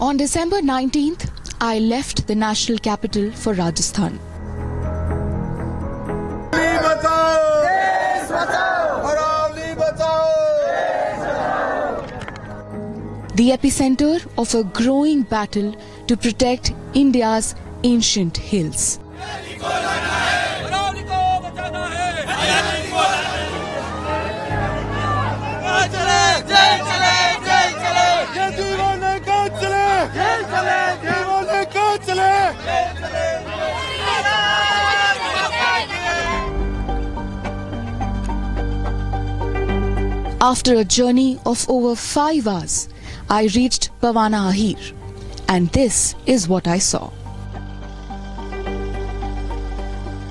On December 19th, I left the national capital for Rajasthan. The epicenter of a growing battle to protect India's ancient hills. After a journey of over 5 hours, I reached Pavana Ahir, and this is what I saw.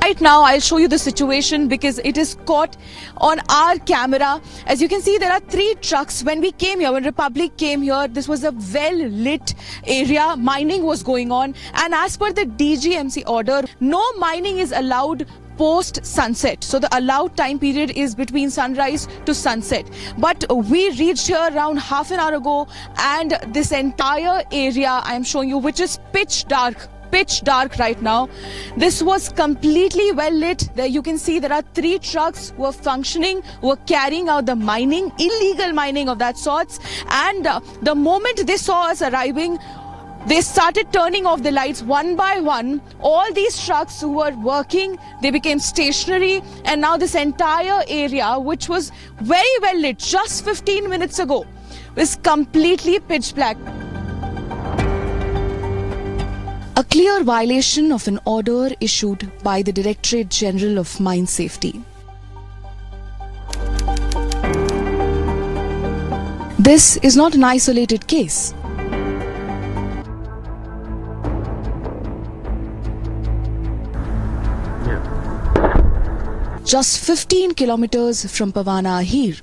Right now, I'll show you the situation because it is caught on our camera. As you can see, there are 3 trucks. When we came here, when Republic came here, this was a well-lit area. Mining was going on. And as per the DGMC order, no mining is allowed post-sunset. So the allowed time period is between sunrise to sunset. But we reached here around half an hour ago, and this entire area I am showing you, which is pitch dark right now. This was completely well lit. There you can see there are 3 trucks who are functioning, who are carrying out the mining, illegal mining of that sorts. And the moment they saw us arriving, they started turning off the lights one by one. All these trucks who were working, they became stationary, and now this entire area, which was very well lit just 15 minutes ago, is completely pitch black. A clear violation of an order issued by the Directorate General of Mine Safety. This is not an isolated case. Just 15 kilometers from Pavana Ahir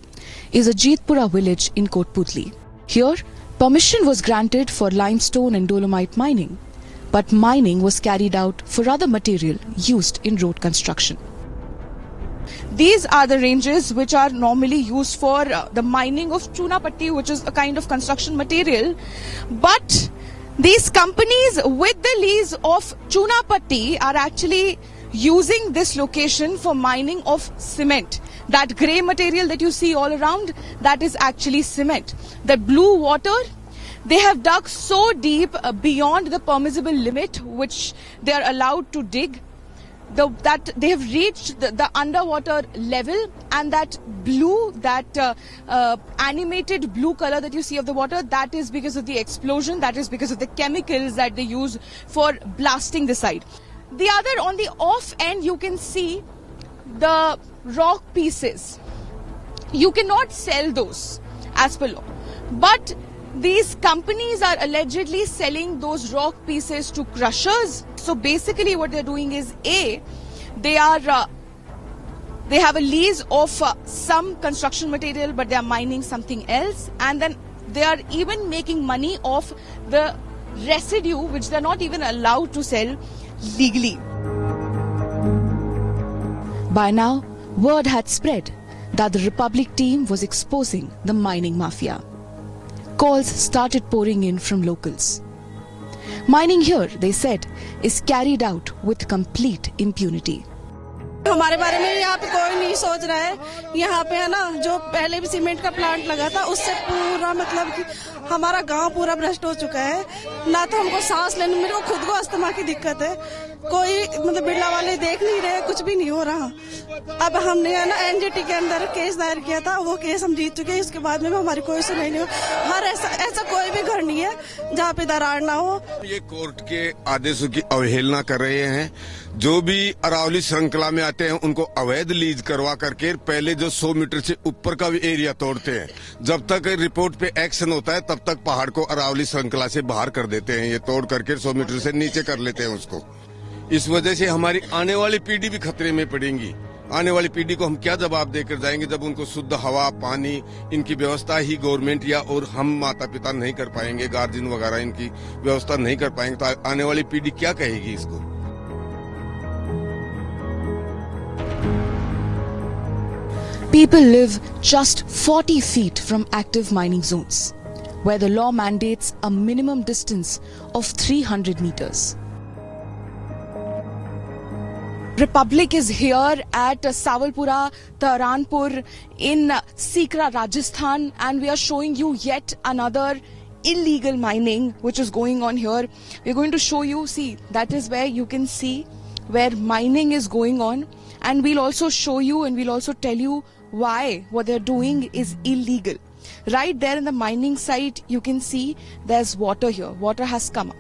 is a Jeetpura village in Kotputli. Here, permission was granted for limestone and dolomite mining, but mining was carried out for other material used in road construction. These are the ranges which are normally used for the mining of Chuna Patti, which is a kind of construction material. But these companies with the lease of Chuna Patti are actually using this location for mining of cement. That grey material that you see all around, that is actually cement. That blue water, they have dug so deep beyond the permissible limit which they are allowed to dig, that they have reached the underwater level, and that blue, that animated blue color that you see of the water, that is because of the explosion, that is because of the chemicals that they use for blasting the site. The other, on the off end, you can see the rock pieces. You cannot sell those as per law. But these companies are allegedly selling those rock pieces to crushers. So basically what they're doing is, they have a lease of some construction material, but they are mining something else. And then they are even making money off the residue, which they're not even allowed to sell legally. By now, word had spread that the Republic team was exposing the mining mafia. Calls started pouring in from locals. Mining here, they said, is carried out with complete impunity. हमारे बारे में यहाँ पे कोई नहीं सोच रहा है. यहाँ पे है ना, जो पहले भी सीमेंट का प्लांट लगा था, उससे पूरा मतलब कि हमारा गांव पूरा भ्रष्ट हो चुका है. ना तो हमको सांस लेने, मेरे को खुद को अस्थमा की दिक्कत है. कोई मतलब बिरला वाले देख नहीं रहे, कुछ भी नहीं हो रहा. अब हमने है ना एनजीटी के अंदर केस दायर किया था, वो केस हम जीत चुके हैं. इसके बाद में हमारी कोई सुनवाई नहीं हो. हर ऐसा कोई भी घर नहीं है जहाँ पे दरार ना हो. ये कोर्ट के आदेशों की अवहेलना कर रहे हैं. जो भी अरावली श्रृंखला में आते हैं उनको अवैध लीज करवा करके पहले जो 100 मीटर से ऊपर का भी एरिया तोड़ते हैं. जब तक रिपोर्ट पे एक्शन होता है तब तक पहाड़ को अरावली श्रृंखला से बाहर कर देते हैं. ये तोड़ करके 100 मीटर से नीचे कर लेते हैं उसको. इस वजह से हमारी आने वाली पीढ़ी भी खतरे में पड़ेगी. आने वाली पीढ़ी को हम क्या जवाब देकर जाएंगे जब उनको शुद्ध हवा, पानी, इनकी व्यवस्था ही गवर्नमेंट या और हम माता पिता नहीं कर पाएंगे, गार्जियन वगैरह इनकी व्यवस्था नहीं कर पाएंगे, तो आने वाली पीढ़ी क्या कहेगी इसको. People live just 40 feet from active mining zones. where the law mandates a minimum distance of 300 meters. Republic is here at Sawalpura, Taranpur in Sikra, Rajasthan, and we are showing you yet another illegal mining which is going on here. We're going to show you, see, that is where you can see where mining is going on, and we'll also show you and we'll also tell you why what they're doing is illegal. Right there in the mining site, you can see there's water here. Water has come up.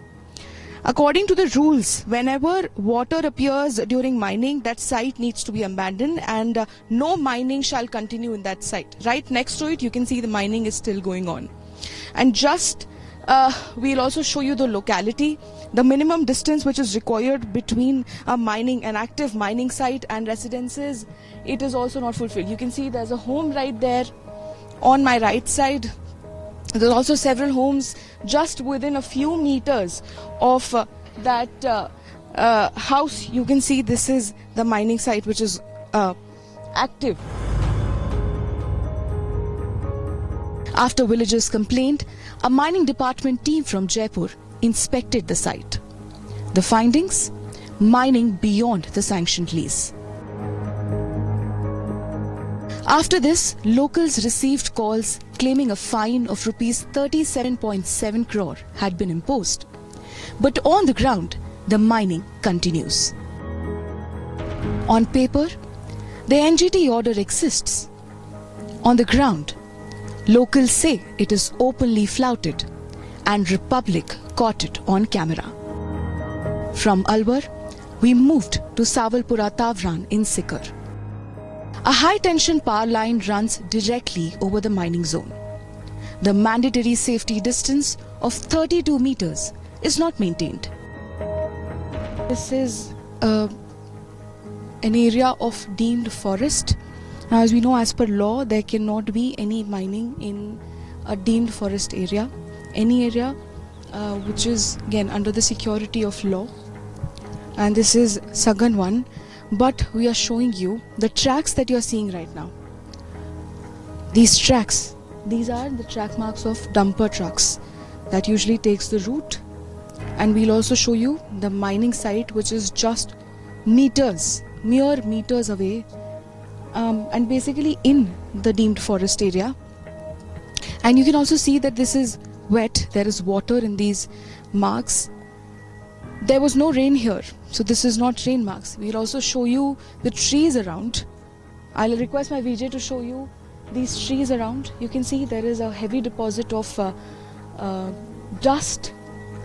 According to the rules, whenever water appears during mining, that site needs to be abandoned and no mining shall continue in that site. Right next to it, you can see the mining is still going on. And just, we'll also show you the locality. The minimum distance which is required between an active mining site and residences, it is also not fulfilled. You can see there's a home right there on my right side. There's also several homes just within a few meters of that house. You can see this is the mining site which is active. After villagers complained, a mining department team from Jaipur inspected the site. The findings? Mining beyond the sanctioned lease. After this, locals received calls claiming a fine of rupees 37.7 crore had been imposed. But on the ground, the mining continues. On paper, the NGT order exists. On the ground, locals say it is openly flouted, and Republic caught it on camera. From Alwar, we moved to Sawalpura Tavran in Sikar. A high-tension power line runs directly over the mining zone. The mandatory safety distance of 32 meters is not maintained. This is an area of deemed forest. Now, as we know, as per law, there cannot be any mining in a deemed forest area. Any area which is, again, under the security of law. And this is Sagan 1. But we are showing you the tracks that you are seeing right now. These tracks, these are the track marks of dumper trucks that usually takes the route. And we'll also show you the mining site which is just meters, mere meters away, and basically in the deemed forest area. And you can also see that this is wet, there is water in these marks. There was no rain here, so this is not rain marks. We'll also show you the trees around. I'll request my VJ to show you these trees around. You can see there is a heavy deposit of dust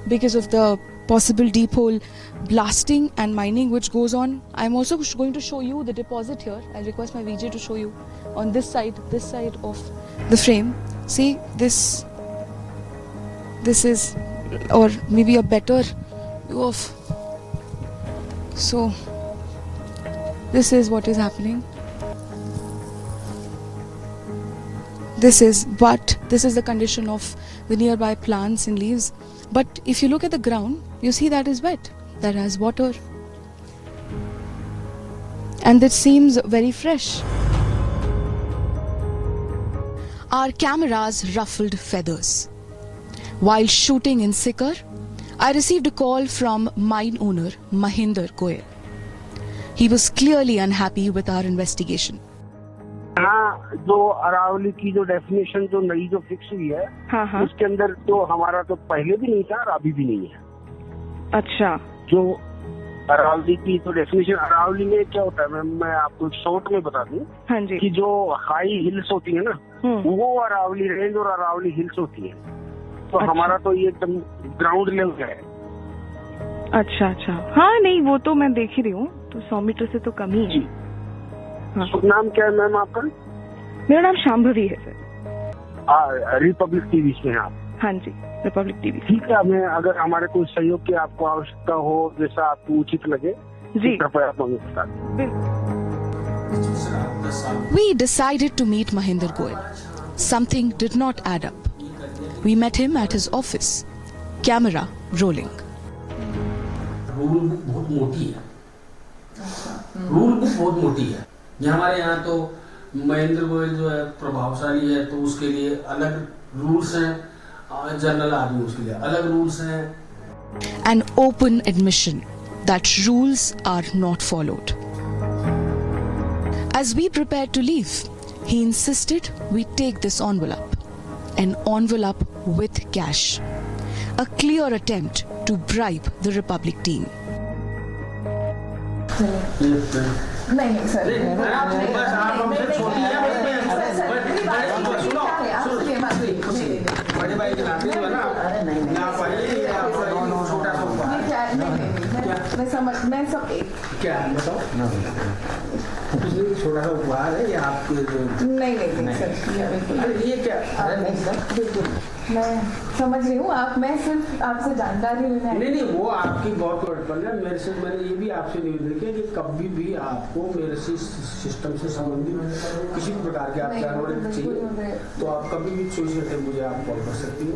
because of the possible deep hole blasting and mining which goes on. I'm also going to show you the deposit here. I'll request my VJ to show you on this side of the frame. See, this is, or maybe a better of, so this is what is happening. This is the condition of the nearby plants and leaves. But if you look at the ground, you see that is wet, that has water, and it seems very fresh. Our cameras ruffled feathers. While shooting in Sikar, I received a call from mine owner Mahinder Goyal. He was clearly unhappy with our investigation. हाँ, जो अरावली की जो definition जो नई जो fix हुई है, हाँ. उसके अंदर तो हमारा तो पहले भी नहीं था और अभी भी नहीं है. अच्छा. जो अरावली की तो डेफिनेशन, अरावली में क्या होता है, मैं आपको शॉर्ट में बता दूं. हाँ जी. कि जो हाई हिल्स होती है ना, वो अरावली रेंज और अरावली हिल्स होती है. तो अच्छा. हमारा तो ये एकदम ग्राउंड लेवल है. अच्छा. हाँ, नहीं वो तो मैं देख ही रही हूँ, तो 100 मीटर से तो कम ही है. हाँ. शुभ नाम क्या है मैम आपका? मेरा नाम शांभवी है सर. रिपब्लिक टीवी से हैं आप? हाँ जी, रिपब्लिक टीवी. ठीक है, हमें अगर हमारे कोई सहयोग की आपको आवश्यकता हो, जैसा आपको उचित लगे जी, कृपया आप हमें बता दें. We decided to meet Mahinder Goyal. Something did not add up. We met him at his office. Camera rolling. Rule book बहुत मोटी है. रूल बुक बहुत मोटी है. हमारे यहाँ तो महेंद्र गोयल जो है प्रभावशाली है, तो उसके लिए अलग रूल्स हैं जनरल आदमी उसके लिए अलग रूल्स हैं. An open admission that rules are not followed. As we prepared to leave, he insisted we take this envelope, an envelope with cash, a clear attempt to bribe the Republic team. नहीं sir, बस आप हमसे छोटी हैं, बड़े भाई के नाते जो है ना, आप आइए, आप छोटा सा उपहार. मैं सब क्या बताओ? छोटा सा उपहार है या आपके? नहीं सर, अरे ये क्या? अरे नहीं सर, बिल्कुल मैं समझ रही हूँ. मैं सिर्फ आपसे जानकारी लेना है. नहीं वो आपकी बहुत बड़ी है. मेरे से मैंने ये भी आपसे निवेदन किया कि कभी भी आपको मेरे सिस्टम से संबंधित किसी भी प्रकार के आप जानकारी चाहिए तो आप कभी भी 24 घंटे मुझे आप कॉल कर सकती हो.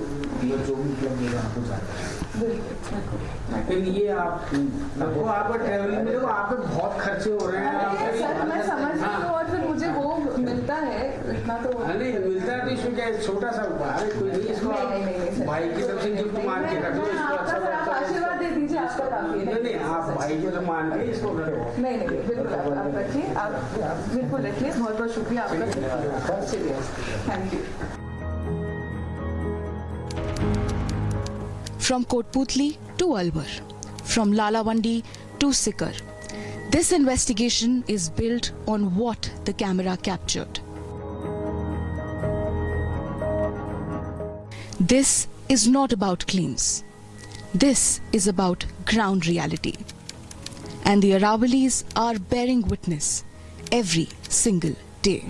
ये जो भी उपलब्ध है आपको जानकारी. लेकिन ये आपका ट्रैवलिंग में आपके बहुत खर्चे हो रहे हैं. मैं समझ रही हूँ और फिर मुझे वो मिलता है इतना तो नहीं मिलता है. तो इसमें क्या छोटा सा उपहार है, कोई नहीं. इसको भाई की तरफ से गिफ्ट मान के रख लो. इसको अच्छा आशीर्वाद दे दीजिए. आपका काफी है. नहीं आप भाई की तरफ मान के इसको रखो. नहीं बिल्कुल आप रखिए. आप बिल्कुल रखिए. बहुत बहुत शुक्रिया आपका. Thank you. From Kotputli to Alwar, from Lalawandi to Sikar, this investigation is built on what the camera captured. This is not about claims. This is about ground reality. And the Aravalis are bearing witness every single day.